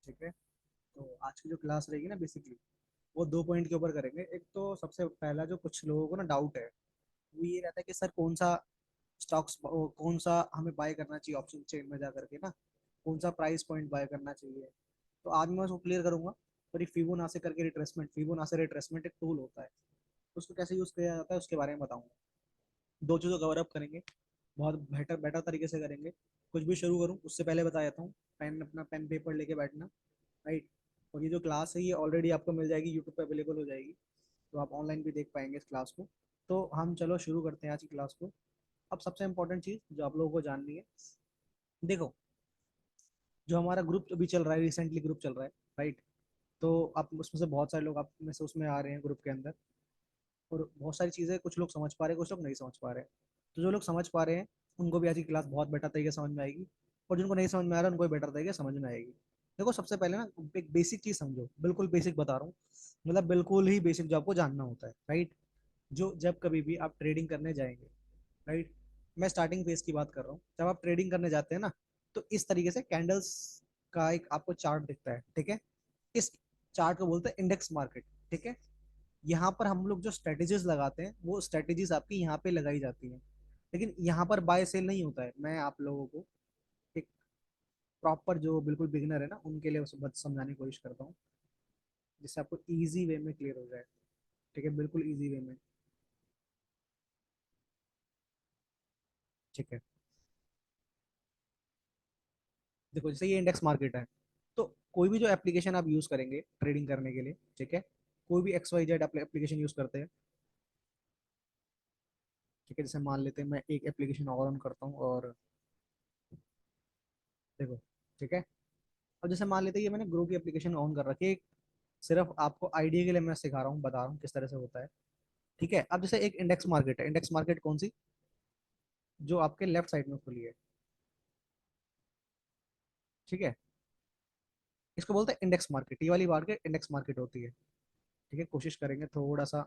ठीक है। तो आज की जो क्लास रहेगी ना बेसिकली वो दो पॉइंट के ऊपर करेंगे। एक तो सबसे पहला जो कुछ लोगों को ना डाउट है वो ये रहता है कि सर कौन सा स्टॉक्स कौन सा हमें बाय करना चाहिए ऑप्शन चेन में जा करके ना, कौन सा प्राइस पॉइंट बाय करना चाहिए। तो आज मैं उसको क्लियर करूंगा। और ये फिबोनाची करके फिबोनाची रिट्रेसमेंट एक टूल होता है, तो उसको कैसे यूज किया जाता है उसके बारे में बताऊंगा। दो चीज़ों कवर अप करेंगे, बहुत बेटर बेटर तरीके से करेंगे। कुछ भी शुरू करूँ उससे पहले बता देता हूँ, अपना पेन पेपर लेके बैठना। राइट। और ये जो क्लास है ये ऑलरेडी आपको मिल जाएगी, यूट्यूब पे अवेलेबल हो जाएगी, तो आप ऑनलाइन भी देख पाएंगे इस क्लास को। तो हम चलो शुरू करते हैं आज की क्लास को। अब सबसे इंपॉर्टेंट चीज़ जो आप लोगों को जाननी है, देखो, जो हमारा ग्रुप अभी चल रहा है, रिसेंटली ग्रुप चल रहा है, राइट। तो आप उसमें से बहुत सारे लोग आप में से उसमें आ रहे हैं ग्रुप के अंदर। और बहुत सारी चीज़ें कुछ लोग समझ पा रहे हैं, कुछ लोग नहीं समझ पा रहे हैं। तो जो लोग समझ पा रहे हैं उनको भी आज की क्लास बहुत बेटर तरीके से समझ में आएगी, और जिनको नहीं समझ में आ रहा है उनको भी बेटर तरीके से समझ में आएगी। देखो, सबसे पहले ना एक बेसिक चीज़ समझो, बिल्कुल बेसिक बता रहा हूँ, मतलब बिल्कुल ही बेसिक जो आपको जानना होता है, राइट। जो जब कभी भी आप ट्रेडिंग करने जाएंगे, राइट, मैं स्टार्टिंग फेज की बात कर रहा हूँ, जब आप ट्रेडिंग करने जाते हैं ना, तो इस तरीके से कैंडल्स का एक आपको चार्ट दिखता है, ठीक है। इस चार्ट को बोलते हैं इंडेक्स मार्केट, ठीक है। यहाँ पर हम लोग जो स्ट्रेटेजीज लगाते हैं वो स्ट्रेटेजीज आपकी यहाँ पे लगाई जाती हैं, लेकिन यहाँ पर बाय सेल नहीं होता है। मैं आप लोगों को एक प्रॉपर जो बिल्कुल बिगिनर है ना उनके लिए उसे बस समझाने की कोशिश करता हूँ, जिससे आपको इजी वे में क्लियर हो जाए। ठीक है, बिल्कुल इजी वे में। ठीक है। देखो, जैसे ये इंडेक्स मार्केट है, तो कोई भी जो एप्लीकेशन आप यूज करेंगे ट्रेडिंग करने के लिए, ठीक है, कोई भी x y z application use करते हैं, ठीक है। जैसे मान लेते हैं मैं एक एप्लीकेशन और ऑन करता हूँ और देखो, ठीक है। अब जैसे मान लेते हैं ये मैंने ग्रो की एप्लीकेशन ऑन कर रखी है, सिर्फ आपको आइडिया के लिए मैं सिखा रहा हूँ, बता रहा हूँ किस तरह से होता है। ठीक है। अब जैसे एक इंडेक्स मार्केट है, इंडेक्स मार्केट कौन सी, जो आपके लेफ्ट साइड में खुली है, ठीक है। इसको बोलते हैं इंडेक्स मार्केट, ये वाली मार्केट इंडेक्स मार्केट होती है। ठीक है, कोशिश करेंगे थोड़ा सा,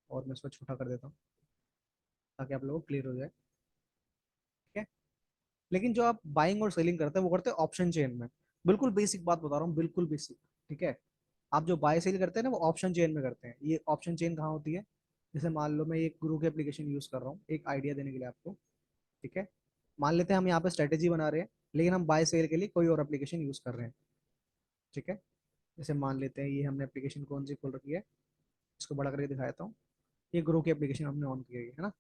और मैं इसको छोटा कर देता हूँ ताकि आप लोगों को क्लियर हो जाए। ठीक है। लेकिन जो आप बाइंग और सेलिंग करते हैं वो करते हैं ऑप्शन चेन में। बिल्कुल बेसिक बात बता रहा हूँ, बिल्कुल बेसिक। ठीक है। आप जो बाय सेल करते हैं ना वो ऑप्शन चेन में करते हैं। ये ऑप्शन चेन कहाँ होती है, जैसे मान लो मैं एक गुरु की एप्लीकेशन यूज कर रहा हूँ एक आइडिया देने के लिए आपको। ठीक है। मान लेते हैं हम यहाँ पे स्ट्रेटेजी बना रहे हैं, लेकिन हम बाय सेल के लिए कोई और एप्लीकेशन यूज कर रहे हैं। ठीक है। जैसे मान लेते हैं ये हमने एप्लीकेशन कौन सी खोल रखी है, इसको बड़ा करके दिखा देता हूँ। ये ग्रो की एप्लीकेशन हमने ऑन की है ना।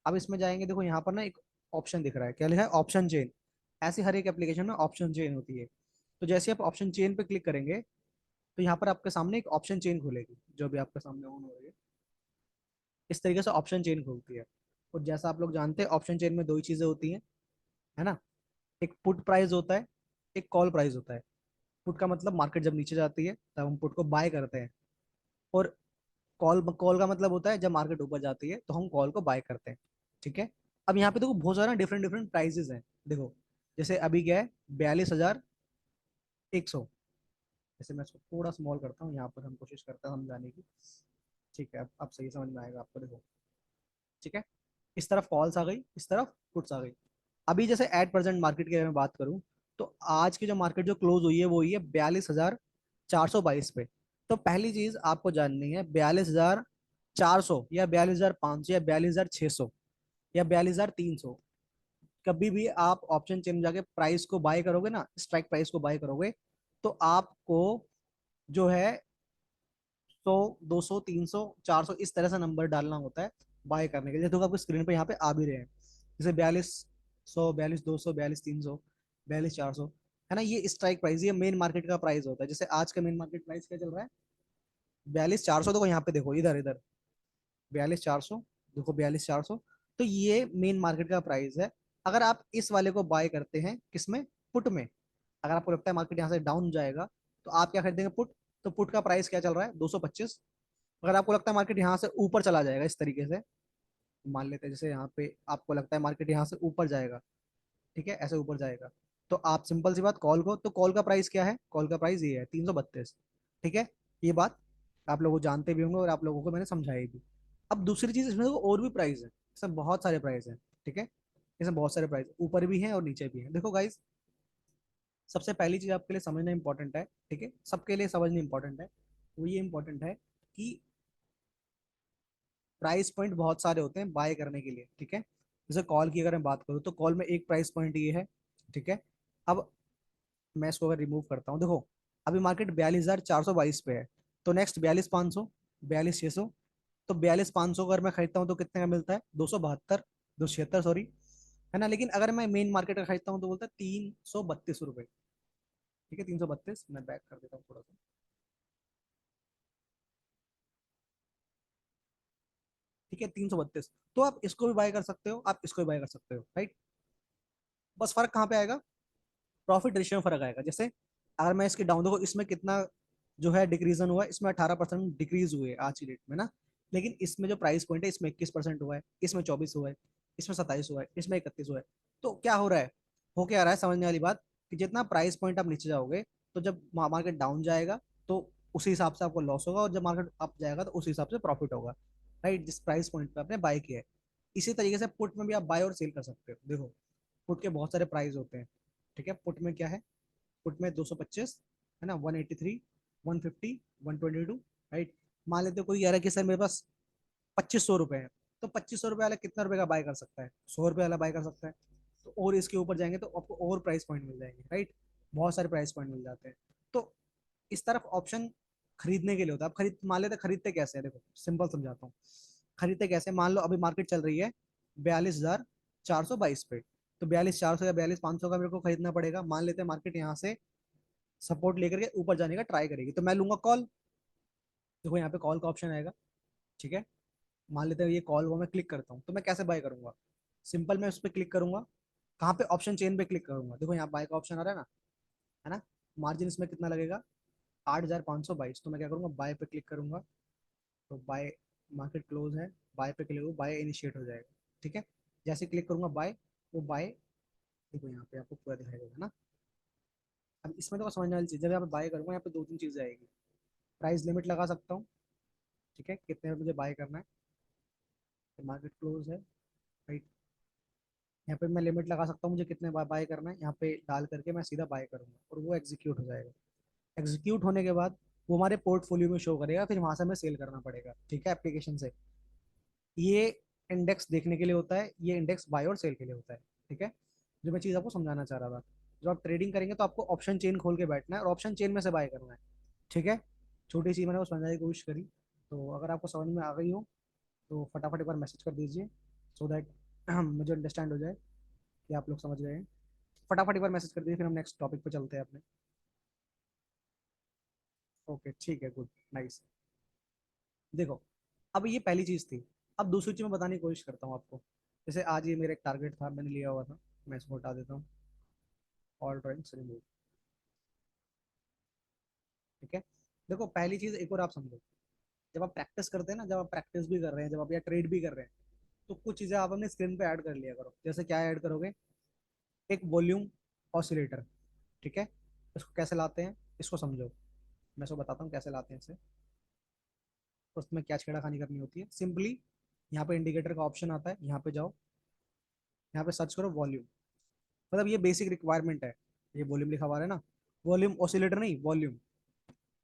अब इसमें जाएंगे, देखो यहाँ पर ना एक ऑप्शन दिख रहा है, क्या लिखा है, ऑप्शन चेन। ऐसे हर एक एप्लीकेशन में ऑप्शन चेन होती है। तो जैसे आप ऑप्शन चेन पे क्लिक करेंगे तो यहाँ पर आपके सामने एक ऑप्शन चेन खुलेगी, जो भी आपके सामने ऑन हो रही है। इस तरीके से ऑप्शन चेन खुलती है। और जैसा आप लोग जानते हैं ऑप्शन चेन में दो ही चीजें होती हैं, है ना। एक पुट प्राइस होता है, एक कॉल प्राइस होता है। पुट का मतलब मार्केट जब नीचे जाती है तब हम पुट को बाय करते हैं, और कॉल कॉल का मतलब होता है जब मार्केट ऊपर जाती है तो हम कॉल को बाय करते हैं। ठीक है। अब यहाँ पे देखो बहुत सारा डिफरेंट डिफरेंट प्राइसेस हैं। देखो, जैसे अभी क्या है, 42,100। जैसे मैं इसको थोड़ा स्मॉल करता हूँ, यहाँ पर हम कोशिश करते हैं समझाने की। ठीक है, अब सही समझ में आएगा आपको, देखो। ठीक है। इस तरफ कॉल्स आ गई, इस तरफ पुट्स आ गई। अभी जैसे एट प्रेजेंट मार्केट की अगर मैं बात करूं, तो आज की जो मार्केट जो क्लोज हुई है वो हुई है 42,422 पे। तो पहली चीज आपको जाननी है, 42,400 या 42,500 या 42,600 या 42,300, कभी भी आप ऑप्शन चेन में जाके प्राइस को बाय करोगे ना, स्ट्राइक प्राइस को बाय करोगे, तो आपको जो है 100, 200, 300, 400 इस तरह से नंबर डालना होता है बाय करने के लिए। देखो आपको स्क्रीन पे यहाँ पे आ भी रहे हैं, जैसे 4200, 42,200, 42,300, 42,400, है ना। ये स्ट्राइक प्राइस, ये मेन मार्केट का प्राइस होता है। जैसे आज का मेन मार्केट प्राइस क्या चल रहा है, 42,400। देखो यहाँ पे, देखो इधर इधर 42,400, देखो 42,400। तो ये मेन मार्केट का प्राइस है। अगर आप इस वाले को बाय करते हैं किसमें, पुट में, अगर आपको लगता है मार्केट यहाँ से डाउन जाएगा तो आप क्या खरीदेंगे, पुट। तो पुट का प्राइस क्या चल रहा है, 225। अगर आपको लगता है मार्केट यहाँ से ऊपर चला जाएगा इस तरीके से, मान लेते हैं जैसे यहाँ पे आपको लगता है मार्केट यहाँ से ऊपर जाएगा, ठीक है, ऐसे ऊपर जाएगा, तो आप सिंपल सी बात, कॉल को, तो कॉल का प्राइस क्या है, कॉल का प्राइस ये है 332। ठीक है। ये बात आप लोग जानते भी होंगे और आप लोगों को मैंने समझाई भी। अब दूसरी चीज, इसमें देखो और भी प्राइस है, इसमें बहुत सारे प्राइस हैं। ठीक है। इसमें बहुत सारे प्राइस ऊपर भी हैं और नीचे भी हैं। देखो गाइस, सबसे पहली चीज आपके लिए समझना इंपॉर्टेंट है, ठीक है, सबके लिए समझना इंपॉर्टेंट है, वो ये इंपॉर्टेंट है कि प्राइस पॉइंट बहुत सारे होते हैं बाय करने के लिए, ठीक है। जैसे कॉल की अगर मैं बात करूँ तो कॉल में एक प्राइस पॉइंट ये है, ठीक है। अब मैं इसको अगर रिमूव करता हूँ, देखो अभी मार्केट 42,422 पे है, तो नेक्स्ट 42,500, 42,600, तो 42,500 अगर मैं खरीदता हूँ तो कितने का मिलता है, 272, 276 सॉरी, है ना। लेकिन अगर मैं मेन मार्केट का खरीदता हूँ तो बोलता है 332 रुपये, ठीक है, 332, मैं बैक कर देता हूँ थोड़ा सा, ठीक है, 332। तो आप इसको भी बाय कर सकते हो, आप इसको भी बाय कर सकते हो, राइट। बस फर्क कहाँ पे आएगा, प्रॉफिट रेशियो में फर्क आएगा। जैसे अगर मैं इसके डाउन देखो, इसमें कितना जो है डिक्रीजन हुआ है, इसमें 18% डिक्रीज हुए आज की डेट में ना। लेकिन इसमें जो प्राइस पॉइंट है इसमें 21% हुआ है, इसमें 24 हुआ है, इसमें 27 हुआ है, इसमें 31 हुआ है। तो क्या हो रहा है, हो क्या रहा है, समझने वाली बात, कि जितना प्राइस पॉइंट आप नीचे जाओगे, तो जब मार्केट डाउन जाएगा तो उसी हिसाब से आपको लॉस होगा, और जब मार्केट अप जाएगा तो उसी हिसाब से प्रॉफिट होगा, राइट, जिस प्राइस पॉइंट पे आपने बाय किया है। इसी तरीके से पुट में भी आप बाय और सेल कर सकते हो। देखो पुट के बहुत सारे प्राइस होते हैं, ठीक है। पुट में क्या है, पुट में 225, है ना, 183, 150, 122, राइट। मान लेते कोई कह रहा है कि सर मेरे पास 2500 रुपए है, तो 2500 रुपये वाला कितना रुपए का बाय कर सकता है, 100 रुपये वाला बाय कर सकता है। तो और इसके ऊपर जाएंगे तो आपको और प्राइस पॉइंट मिल जाएंगे, राइट, बहुत सारे प्राइस पॉइंट मिल जाते हैं। तो इस तरफ ऑप्शन खरीदने के लिए होता है। आप खरीद, मान लेते खरीदते कैसे है, देखो सिंपल समझाता हूँ। खरीदते कैसे, मान लो अभी मार्केट चल रही है 42,422 पे, तो 42,400 या 42,500 का मेरे को खरीदना पड़ेगा। मान लेते हैं मार्केट यहाँ से सपोर्ट लेकर के ऊपर जाने का ट्राई करेगी, तो मैं लूंगा कॉल। देखो यहाँ पे कॉल का ऑप्शन आएगा, ठीक है। मान लेते हैं ये कॉल को मैं क्लिक करता हूँ, तो मैं कैसे बाय करूंगा, सिंपल मैं उस पर क्लिक करूंगा, कहाँ पे, ऑप्शन चेन पे क्लिक करूंगा, देखो यहाँ बाय का ऑप्शन आ रहा है ना। मार्जिन इसमें कितना लगेगा, 8,522, तो मैं क्या करूंगा, बाय पे क्लिक करूंगा, तो बाय, मार्केट क्लोज है, बाय पे क्लिक करूँ, बाय इनिशिएट हो जाएगा, ठीक है। जैसे क्लिक करूंगा बाय, वो बाय, देखो यहाँ पे आपको पूरा दिखाई देगा ना। अब इसमें तो समझने वाली चीज़, जब यहाँ पे बाय करूंगा यहाँ पे दो तीन चीज़ें आएगी। प्राइस लिमिट लगा सकता हूँ, ठीक है, कितने में मुझे बाय करना है, मार्केट क्लोज है, राइट। यहाँ पे मैं लिमिट लगा सकता हूँ मुझे कितने बार बाय करना है, यहाँ पे डाल करके मैं सीधा बाय करूंगा और वो एग्जीक्यूट हो जाएगा। एग्जीक्यूट होने के बाद वो हमारे पोर्टफोलियो में शो करेगा, फिर वहां से हमें सेल करना पड़ेगा, ठीक है, एप्लीकेशन से। ये इंडेक्स देखने के लिए होता है, ये इंडेक्स बाय और सेल के लिए होता है, ठीक है। जो मैं चीज़ आपको समझाना चाह रहा था, जब आप ट्रेडिंग करेंगे तो आपको ऑप्शन चेन खोल के बैठना है और ऑप्शन चेन में से बाय करना है, ठीक है। छोटी सी मैंने वो समझाने की कोशिश करी, तो अगर आपको समझ में आ गई हो तो फटाफट एक बार मैसेज कर दीजिए, सो दैट मुझे अंडरस्टैंड हो जाए कि आप लोग समझ गए हैं। फटाफट एक बार मैसेज कर दीजिए, फिर हम नेक्स्ट टॉपिक पे चलते हैं अपने। ओके ठीक है, गुड, नाइस। देखो अब ये पहली चीज थी, अब दूसरी चीज मैं बताने की कोशिश करता हूँ आपको। जैसे आज ये मेरा एक टारगेट था, मैंने लिया हुआ था, मैं इसको हटा देता हूँ, ऑल ड्राइंग्स रिमूव, ठीक है। देखो पहली चीज एक और आप समझो, जब आप प्रैक्टिस करते हैं ना, जब आप प्रैक्टिस भी कर रहे हैं, जब आप या ट्रेड भी कर रहे हैं, तो कुछ चीजें आप अपने स्क्रीन पे ऐड कर लिया करो। जैसे क्या ऐड करोगे, एक वॉल्यूम ऑसिलेटर, ठीक है। इसको कैसे लाते हैं, इसको समझो, मैं इसको बताता हूँ कैसे लाते हैं इसे। तो उसमें क्या छेड़खानी करनी होती है, सिंपली यहाँ पे इंडिकेटर का ऑप्शन आता है, यहाँ पे जाओ, यहाँ पे सर्च करो वॉल्यूम, मतलब ये बेसिक रिक्वायरमेंट है। ये वॉल्यूम लिखा हुआ है ना, वॉल्यूम ऑसिलेटर नहीं, वॉल्यूम।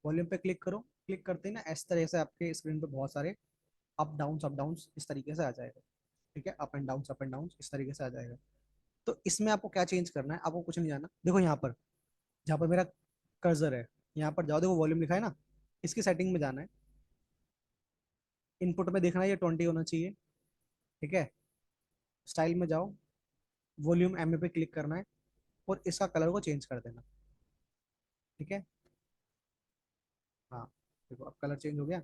वॉल्यूम पे क्लिक करो, क्लिक करते ही ना इस तरह से आपके स्क्रीन पे बहुत सारे अप डाउन इस तरीके से आ जाएगा, ठीक है, अप एंड डाउन इस तरीके से आ जाएगा। तो इसमें आपको क्या चेंज करना है, आपको कुछ नहीं जाना, देखो यहाँ पर, जहाँ पर मेरा कर्सर है, यहाँ पर जाओ, देखो वॉल्यूम लिखा है ना, इसकी सेटिंग में जाना है, इनपुट में देखना है ये 20 होना चाहिए, ठीक है। स्टाइल में जाओ, वॉल्यूम एम पे क्लिक करना है और इसका कलर को चेंज कर देना, ठीक है। हाँ, देखो अब कलर चेंज हो गया।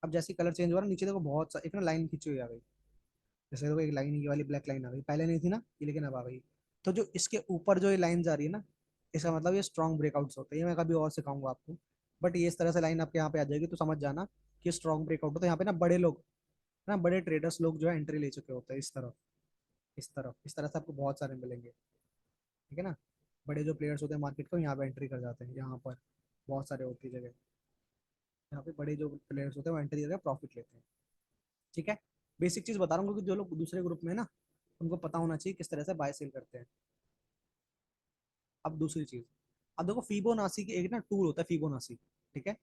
अब जैसे कलर चेंज हुआ ना, नीचे देखो बहुत सा एक ना लाइन खींची हुई आ गई, जैसे देखो एक लाइन, ये वाली ब्लैक लाइन आ गई, पहले नहीं थी ना ये, लेकिन अब आ गई। तो जो इसके ऊपर जो ये लाइन जा रही है ना, इसका मतलब ये स्ट्रॉन्ग ब्रेकआउट्स होते हैं, ये मैं कभी और सिखाऊंगा आपको। बट ये इस तरह से लाइन आपके यहाँ पे आ जाएगी तो समझ जाना कि स्ट्रॉन्ग ब्रेकआउट होता है। यहाँ पे ना बड़े लोग, ना बड़े ट्रेडर्स लोग जो है एंट्री ले चुके होते हैं, इस तरफ, इस तरह से आपको बहुत सारे मिलेंगे, ठीक है ना। बड़े जो प्लेयर्स होते हैं मार्केट को यहाँ पे एंट्री कर जाते हैं, यहाँ पर बहुत सारे होती है जगह, यहाँ पे बड़े जो प्लेयर्स होते हैं वो एंट्री करके प्रॉफिट लेते हैं, ठीक है। बेसिक चीज बता रहा हूँ क्योंकि जो लोग दूसरे ग्रुप में है ना, उनको पता होना चाहिए किस तरह से बाय सेल करते हैं। अब दूसरी चीज, अब देखो फिबोनाची की एक ना टूल होता है फिबोनाची, ठीक है।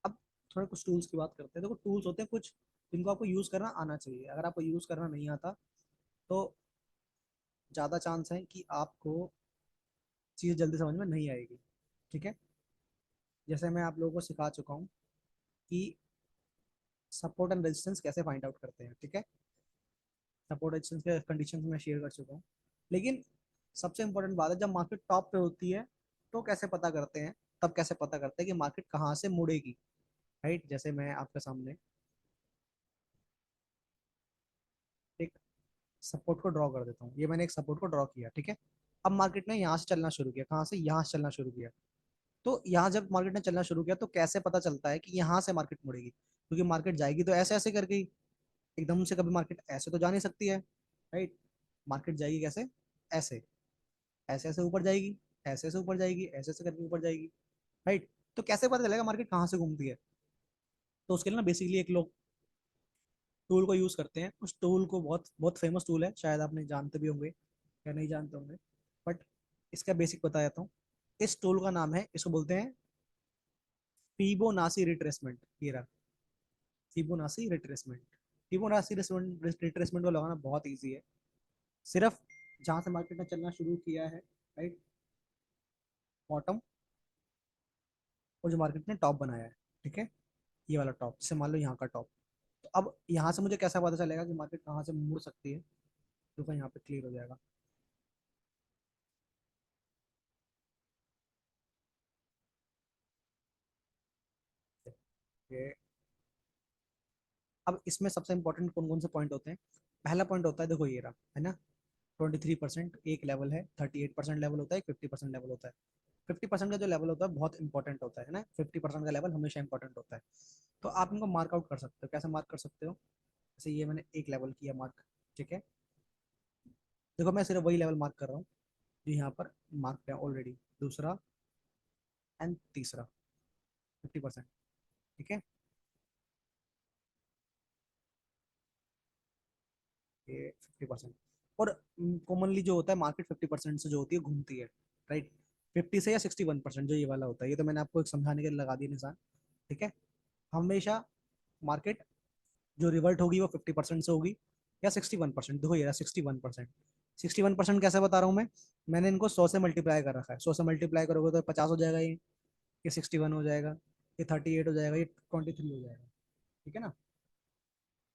अब थोड़ा कुछ टूल्स की बात करते हैं। देखो टूल्स होते हैं कुछ जिनको आपको यूज करना आना चाहिए। अगर आपको यूज करना नहीं आता तो ज्यादा चांस है कि आपको चीज जल्दी समझ में नहीं आएगी, ठीक है। जैसे मैं आप लोगों को सिखा चुका हूँ कि सपोर्ट एंड रेजिस्टेंस कैसे फाइंड आउट करते हैं, ठीक है। सपोर्ट रेजिस्टेंस के कंडीशन मैं शेयर कर चुका हूँ। लेकिन सबसे इंपॉर्टेंट बात है, जब मार्केट टॉप पे होती है तो कैसे पता करते हैं, तब कैसे पता करते हैं कि मार्केट कहाँ से मुड़ेगी, राइट। जैसे मैं आपके सामने एक सपोर्ट को ड्रॉ कर देता हूँ। ये मैंने एक सपोर्ट को ड्रॉ किया, ठीक है। अब मार्केट ने यहाँ से चलना शुरू किया, कहाँ से, यहाँ से चलना शुरू किया। तो यहाँ जब मार्केट ने चलना शुरू किया तो कैसे पता चलता है कि यहाँ से मार्केट मुड़ेगी, क्योंकि मार्केट जाएगी तो ऐसे ऐसे करके ही, एकदम से कभी मार्केट ऐसे तो जा नहीं सकती है, राइट। मार्केट जाएगी कैसे, ऐसे, ऐसे ऐसे ऊपर जाएगी, ऐसे ऐसे ऊपर जाएगी, ऐसे ऐसे करके ऊपर जाएगी, राइट। तो कैसे पता चलेगा मार्केट कहाँ से घूमती है। तो उसके लिए ना बेसिकली एक लोग टूल को यूज करते हैं। उस टूल को, बहुत बहुत फेमस टूल है, शायद आपने जानते भी होंगे या नहीं जानते होंगे, बट इसका बेसिक बता देता हूँ। इस टूल का नाम है, इसको बोलते हैं फिबोनाची रिट्रेसमेंट। ये रहा फिबोनाची रिट्रेसमेंट। फिबोनाची रिट्रेसमेंट को लगाना बहुत ईजी है। सिर्फ जहां से मार्केट ने चलना शुरू किया है, राइट, बॉटम, और जो मार्केट ने टॉप बनाया है, ठीक है, ये वाला टॉप, जैसे मान लो यहाँ का टॉप। तो अब यहाँ से मुझे कैसा पता चलेगा कि मार्केट कहाँ से मुड़ सकती है, तो यहाँ पे क्लियर हो जाएगा। ये अब इसमें सबसे इंपॉर्टेंट कौन कौन से पॉइंट होते हैं। पहला पॉइंट होता है, देखो ये रहा है ना, 23% एक लेवल है, 38% लेवल होता है, 50% लेवल होता है। 50% का जो लेवल होता है बहुत इंपॉर्टेंट होता है ना, 50% का लेवल हमेशा इंपॉर्टेंट होता है। तो आप इनको मार्क आउट कर सकते हो। कैसे मार्क कर सकते हो, जैसे ये मैंने एक लेवल किया मार्क, ठीक है। देखो मैं सिर्फ वही लेवल मार्क कर रहा हूँ जो यहाँ पर मार्क है ऑलरेडी, दूसरा एंड तीसरा, 50%, ठीक है। ये 50%। और कॉमनली जो होता है मार्केट 50% से जो होती है घूमती है, राइट। 50 से या 61% जो ये वाला होता है, ये तो मैंने आपको एक समझाने के लिए लगा दिया निशान, ठीक है। हमेशा मार्केट जो रिवर्ट होगी वो 50% से होगी या 61%। देखो ये रहा 61%। 61% कैसे बता रहा हूँ मैं, मैंने इनको 100 से मल्टीप्लाई कर रखा है। 100 से मल्टीप्लाई करोगे तो 50 हो जाएगा, ये 61 हो जाएगा, ये 38 हो जाएगा, ये 23 हो जाएगा, ठीक है ना।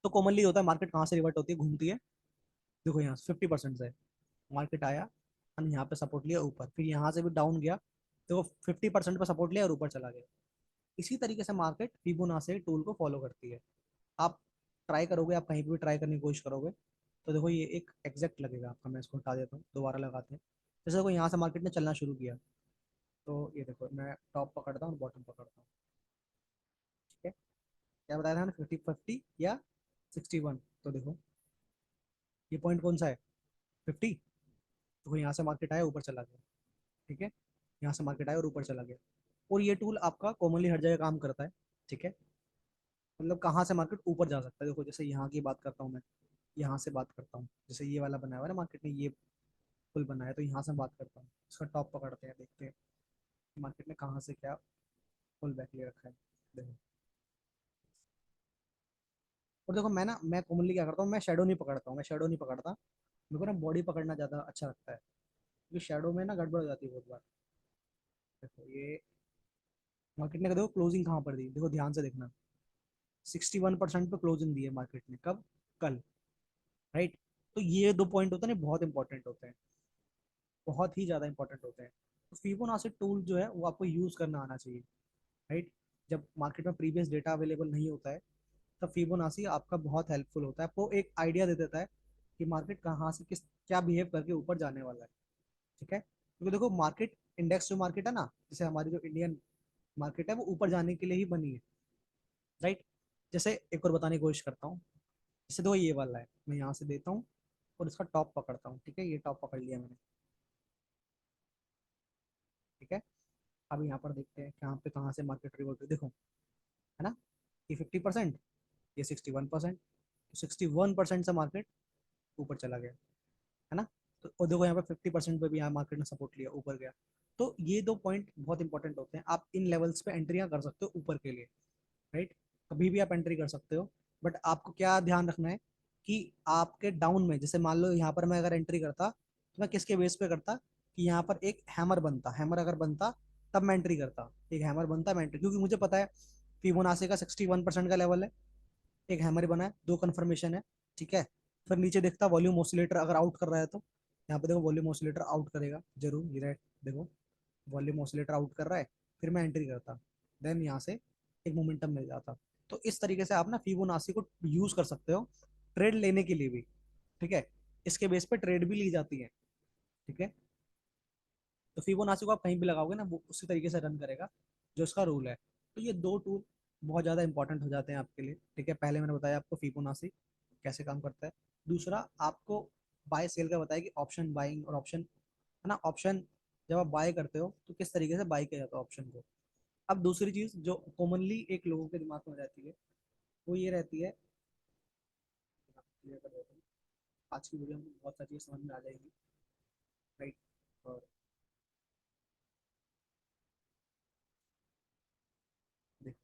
तो कॉमनली होता है मार्केट कहाँ से रिवर्ट होती है, घूमती है। देखो यहाँ 50% से मार्केट आया और यहाँ पे सपोर्ट लिया ऊपर, फिर यहाँ से भी डाउन गया, तो 50% पे सपोर्ट लिया और ऊपर चला गया। इसी तरीके से मार्केट फिबोनाची टूल को फॉलो करती है। आप ट्राई करोगे, आप कहीं पे भी ट्राई करने की कोशिश करोगे तो देखो ये एक एग्जैक्ट लगेगा आपका। मैं इसको हटा देता हूँ, दोबारा लगाते हैं। जैसे देखो यहाँ से मार्केट ने चलना शुरू किया, तो ये देखो मैं टॉप पकड़ता हूँ, बॉटम पकड़ता हूँ, ठीक है। क्या बताया था मैंने, 50 50 या 61। तो देखो ये पॉइंट कौन सा है, 50। तो यहाँ से मार्केट आया ऊपर चला गया, ठीक है। यहाँ से मार्केट आया और ऊपर चला गया। और ये टूल आपका कॉमनली हर जगह काम करता है, ठीक है। मतलब कहाँ से मार्केट ऊपर जा सकता है, देखो जैसे यहाँ की बात करता हूँ मैं, यहाँ से बात करता हूँ, जैसे ये वाला बनाया हुआ है ना मार्केट ने, ये पुल बनाया, तो यहाँ से बात करता हूँ, इसका टॉप पकड़ते हैं, देखते हैं मार्केट ने कहाँ से क्या पुल बैक ले रखा है। देखो, और देखो मैं ना, मैं कॉमनली क्या करता हूँ, मैं शेडो नहीं पकड़ता हूँ, मैं शेडो नहीं पकड़ता। मेरे को ना बॉडी पकड़ना ज़्यादा अच्छा लगता है, क्योंकि शेडो में ना गड़बड़ हो जाती है बहुत बार। देखो ये मार्केट ने देखो क्लोजिंग कहाँ पर दी, देखो ध्यान से देखना, 61% पे क्लोजिंग दी है मार्केट ने, कब, कल, राइट। तो ये दो पॉइंट होते हैं ना, बहुत इंपॉर्टेंट होते हैं, बहुत ही ज्यादा इंपॉर्टेंट होते हैं। तो फिबोनाची टूल जो है वो आपको यूज करना आना चाहिए, राइट। जब मार्केट में प्रीवियस डेटा अवेलेबल नहीं होता है तब फिबोनाची आपका बहुत हेल्पफुल होता है, आपको एक आइडिया दे देता है कि मार्केट कहाँ से किस क्या बिहेव करके ऊपर जाने वाला है, ठीक है। क्योंकि देखो मार्केट, इंडेक्स जो मार्केट है ना, जैसे हमारी जो इंडियन मार्केट है वो ऊपर जाने के लिए ही बनी है, राइट। जैसे एक और बताने की कोशिश करता हूँ, जैसे दो ये वाला है, मैं यहाँ से देता हूँ और इसका टॉप पकड़ता हूँ, ठीक है, ये टॉप पकड़ लिया मैंने, ठीक है। अब यहाँ पर देखते हैं कहाँ पे, कहाँ से मार्केट रिवर्ट हुई, देखो, है ना, ये 50%, ये 61%, तो 61% से मार्केट ऊपर चला गया, है ना। तो और देखो यहाँ पे 50% पे भी यहाँ मार्केट ने सपोर्ट लिया, ऊपर गया। तो ये दो पॉइंट बहुत इंपॉर्टेंट होते हैं, आप इन लेवल्स पे एंट्रियां कर सकते हो ऊपर के लिए, राइट। कभी भी आप एंट्री कर सकते हो, बट आपको क्या ध्यान रखना है कि आपके डाउन में, जैसे मान लो यहाँ पर मैं अगर एंट्री करता तो मैं किसके बेस पे करता, कि यहाँ पर एक हैमर बनता, हैमर अगर बनता तब मैं एंट्री करता, एक हैमर बनता मैं एंट्री, क्योंकि मुझे पता है फिबोनाची का 61% का लेवल है, एक हैमर बना है, दो कन्फर्मेशन है, ठीक है। फिर नीचे देखता वॉल्यूम ऑसिलेटर अगर आउट कर रहा है तो यहाँ पे देखो वॉल्यूम ऑसिलेटर आउट करेगा जरूर, ये राइट, देखो वॉल्यूम ऑसिलेटर आउट कर रहा है, फिर मैं एंट्री करता, देन यहाँ से एक मोमेंटम मिल जाता। तो इस तरीके से आप ना फिबोनाची को यूज कर सकते हो ट्रेड लेने के लिए भी, ठीक है। इसके बेस पे ट्रेड भी ली जाती है, ठीक है। तो फिबोनाची को आप कहीं भी लगाओगे ना वो उसी तरीके से रन करेगा जो इसका रूल है। तो ये दो टूल बहुत ज़्यादा इंपॉर्टेंट हो जाते हैं आपके लिए, ठीक है। पहले मैंने बताया आपको फिबोनाची कैसे काम करता है, दूसरा आपको बाय सेल का बताया कि ऑप्शन बाइंग और ऑप्शन, है ना, ऑप्शन जब आप बाय करते हो तो किस तरीके से बाय किया जाता है ऑप्शन को। अब दूसरी चीज जो कॉमनली एक लोगों के दिमाग में रहती है वो ये रहती है, क्लियर कर देता हूँ, आज की वीडियो में बहुत सारी चीज़ समझ में आ जाएगी, राइट। और देखो,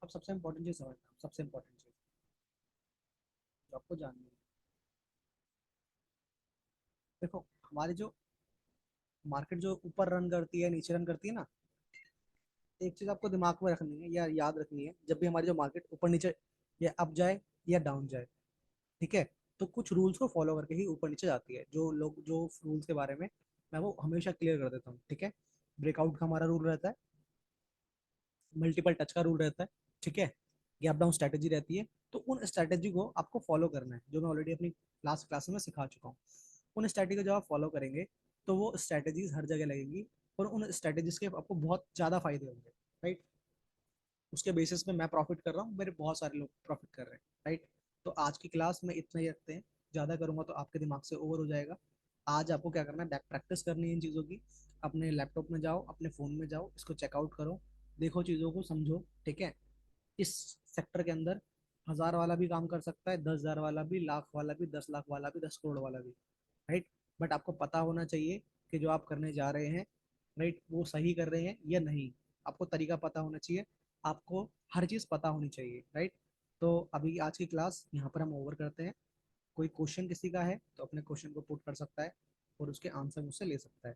अब सबसे इंपॉर्टेंट चीज़ समझना, सबसे इंपॉर्टेंट चीज़ जो आपको जाननी है, देखो हमारी जो मार्केट जो ऊपर रन करती है नीचे रन करती है ना, एक चीज़ आपको दिमाग में रखनी है या याद रखनी है, जब भी हमारी जो मार्केट ऊपर नीचे या अप जाए या डाउन जाए, ठीक है, तो कुछ रूल्स को फॉलो करके ही ऊपर नीचे जाती है। जो लोग जो रूल्स के बारे में मैं वो हमेशा क्लियर कर देता हूँ, ठीक है। ब्रेकआउट का हमारा रूल रहता है, मल्टीपल टच का रूल रहता है, ठीक है, गैप डाउन स्ट्रैटेजी रहती है। तो उन स्ट्रैटेजी को आपको फॉलो करना है, जो मैं ऑलरेडी अपनी लास्ट क्लास में सिखा चुका हूँ। उन स्ट्रैटेजी को जब आप फॉलो करेंगे तो वो स्ट्रैटेजीज हर जगह लगेंगी, और उन स्ट्रैटेजीज के आपको बहुत ज़्यादा फायदे होंगे, राइट। उसके बेसिस पे मैं प्रॉफिट कर रहा हूँ, मेरे बहुत सारे लोग प्रॉफिट कर रहे हैं, राइट। तो आज की क्लास में इतना ही रखते हैं, ज़्यादा करूँगा तो आपके दिमाग से ओवर हो जाएगा। आज आपको क्या करना है, बैक प्रैक्टिस करनी है इन चीज़ों की, अपने लैपटॉप में जाओ, अपने फ़ोन में जाओ, इसको चेकआउट करो, देखो चीज़ों को समझो, ठीक है। इस सेक्टर के अंदर 1,000 वाला भी काम कर सकता है, 10,000 वाला भी, लाख वाला भी, 10 लाख वाला भी, 10 करोड़ वाला भी, राइट। बट आपको पता होना चाहिए कि जो आप करने जा रहे हैं, राइट, वो सही कर रहे हैं या नहीं, आपको तरीका पता होना चाहिए, आपको हर चीज़ पता होनी चाहिए, राइट। तो अभी आज की क्लास यहाँ पर हम ओवर करते हैं। कोई क्वेश्चन किसी का है तो अपने क्वेश्चन को पुट कर सकता है और उसके आंसर मुझसे ले सकता है।